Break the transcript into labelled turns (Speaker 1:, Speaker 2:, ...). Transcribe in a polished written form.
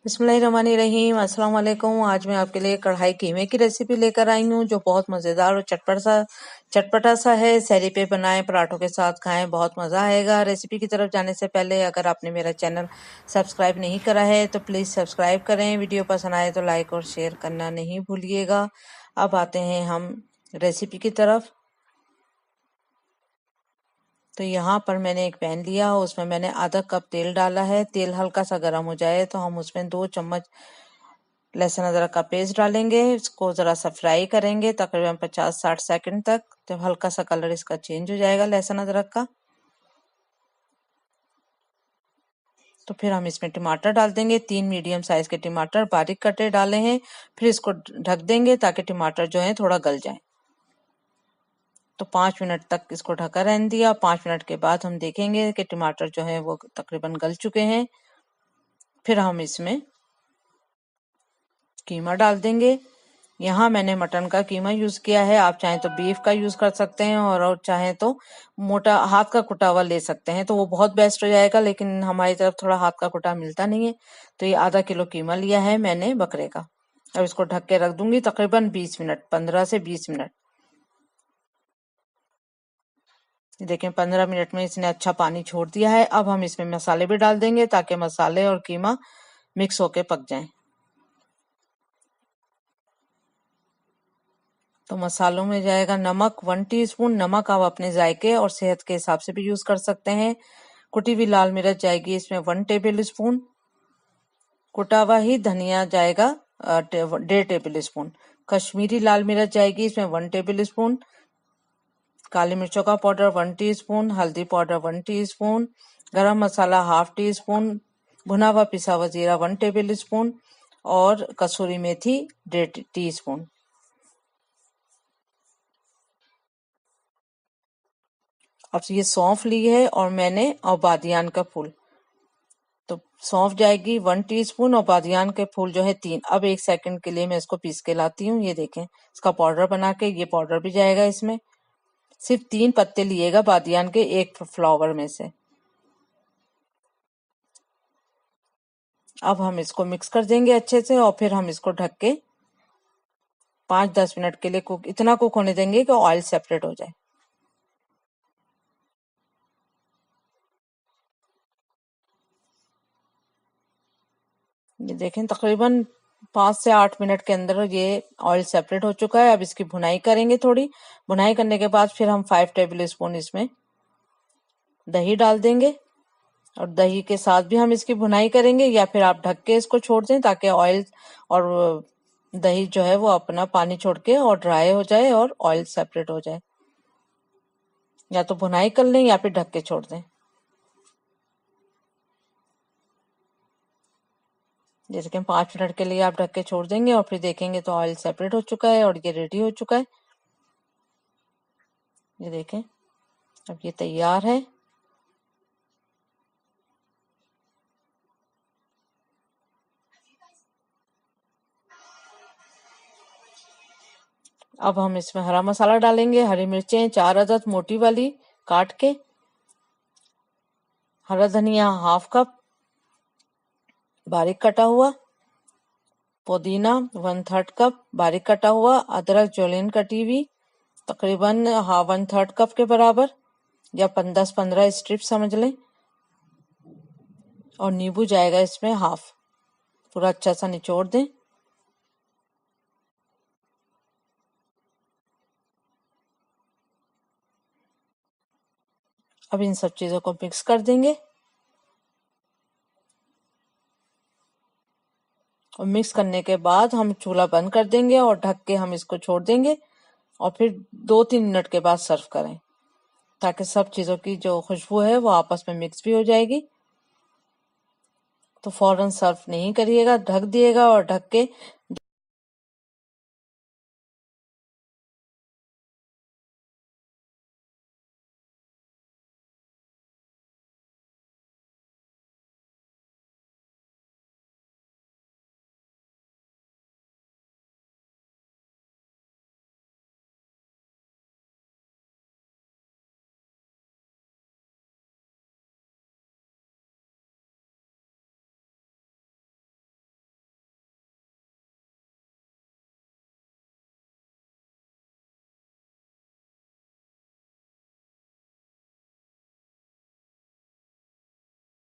Speaker 1: बिस्मिल्लाहिर्रहमानिर्रहीम। अस्सलाम वालेकुम। आज मैं आपके लिए कढ़ाई कीमे की रेसिपी लेकर आई हूँ जो बहुत मज़ेदार और चटपटा सा है। सहरी पे बनाएं, पराठों के साथ खाएं, बहुत मज़ा आएगा। रेसिपी की तरफ जाने से पहले अगर आपने मेरा चैनल सब्सक्राइब नहीं करा है तो प्लीज़ सब्सक्राइब करें। वीडियो पसंद आए तो लाइक और शेयर करना नहीं भूलिएगा। अब आते हैं हम रेसिपी की तरफ। तो यहाँ पर मैंने एक पैन लिया, उसमें मैंने आधा कप तेल डाला है। तेल हल्का सा गर्म हो जाए तो हम उसमें 2 चम्मच लहसुन अदरक का पेस्ट डालेंगे। इसको ज़रा सा फ्राई करेंगे तकरीबन 50-60 सेकंड तक। जब हल्का सा कलर इसका चेंज हो जाएगा लहसुन अदरक का, तो फिर हम इसमें टमाटर डाल देंगे। 3 मीडियम साइज के टमाटर बारीक कटे डाले हैं। फिर इसको ढक देंगे ताकि टमाटर जो है थोड़ा गल जाए। तो 5 मिनट तक इसको ढका रहने दिया। 5 मिनट के बाद हम देखेंगे कि टमाटर जो है वो तकरीबन गल चुके हैं। फिर हम इसमें कीमा डाल देंगे। यहाँ मैंने मटन का कीमा यूज किया है। आप चाहें तो बीफ का यूज कर सकते हैं और चाहें तो मोटा हाथ का कुटा हुआ ले सकते हैं, तो वो बहुत बेस्ट हो जाएगा। लेकिन हमारी तरफ थोड़ा हाथ का कुटा मिलता नहीं है, तो ये आधा किलो कीमा लिया है मैंने बकरे का। अब इसको ढक के रख दूंगी तकरीबन 20 मिनट, 15 से 20 मिनट। देखें 15 मिनट में इसने अच्छा पानी छोड़ दिया है। अब हम इसमें मसाले भी डाल देंगे ताकि मसाले और कीमा मिक्स होके पक जाए। तो मसालों में जाएगा नमक 1 टीस्पून। नमक आप अपने जायके और सेहत के हिसाब से भी यूज कर सकते हैं। कुटी हुई लाल मिर्च जाएगी इसमें 1 टेबल स्पून। कुटा हुआ ही धनिया जाएगा 1.5 टेबल स्पून। कश्मीरी लाल मिर्च जाएगी इसमें 1 टेबल स्पून। काली मिर्चों का पाउडर 1 टीस्पून। हल्दी पाउडर 1 टीस्पून। गरम मसाला हाफ टी स्पून। भुना हुआ पिसा हुआ जीरा 1 टेबल स्पून और कसूरी मेथी 1.5 टीस्पून। अब ये सौंफ ली है और मैंने और बादियान का फूल, तो सौंफ जाएगी 1 टीस्पून और बादियान के फूल जो है 3। अब 1 सेकंड के लिए मैं इसको पीस के लाती हूँ। ये देखें इसका पाउडर बना के, ये पाउडर भी जाएगा इसमें। सिर्फ 3 पत्ते लिएगा बादियान के एक फ्लावर में से। अब हम इसको मिक्स कर देंगे अच्छे से और फिर हम इसको ढक के 5-10 मिनट के लिए इतना कुक होने देंगे कि ऑयल सेपरेट हो जाए। ये देखें तकरीबन 5 से 8 मिनट के अंदर ये ऑयल सेपरेट हो चुका है। अब इसकी भुनाई करेंगे थोड़ी। भुनाई करने के बाद फिर हम 5 टेबल स्पून इसमें दही डाल देंगे और दही के साथ भी हम इसकी भुनाई करेंगे, या फिर आप ढक के इसको छोड़ दें ताकि ऑयल और दही जो है वो अपना पानी छोड़ के और ड्राई हो जाए और ऑयल सेपरेट हो जाए। या तो भुनाई कर लें या फिर ढक के छोड़ दें। जैसे कि 5 मिनट के लिए आप ढक के छोड़ देंगे और फिर देखेंगे तो ऑयल सेपरेट हो चुका है और ये रेडी हो चुका है। ये देखें अब ये तैयार है। अब हम इसमें हरा मसाला डालेंगे। हरी मिर्चें 4 अदद मोटी वाली काट के। हरा धनिया हाफ कप बारीक कटा हुआ। पुदीना 1/3 कप बारीक कटा हुआ। अदरक जुलियन कटी हुई तकरीबन 1/3 कप के बराबर, या 10-15 स्ट्रिप समझ लें। और नींबू जाएगा इसमें हाफ। पूरा अच्छा सा निचोड़ दें। अब इन सब चीजों को मिक्स कर देंगे और मिक्स करने के बाद हम चूल्हा बंद कर देंगे और ढक के हम इसको छोड़ देंगे और फिर 2-3 मिनट के बाद सर्व करें ताकि सब चीजों की जो खुशबू है वो आपस में मिक्स भी हो जाएगी। तो फौरन सर्व नहीं करिएगा, ढक दिएगा और ढक के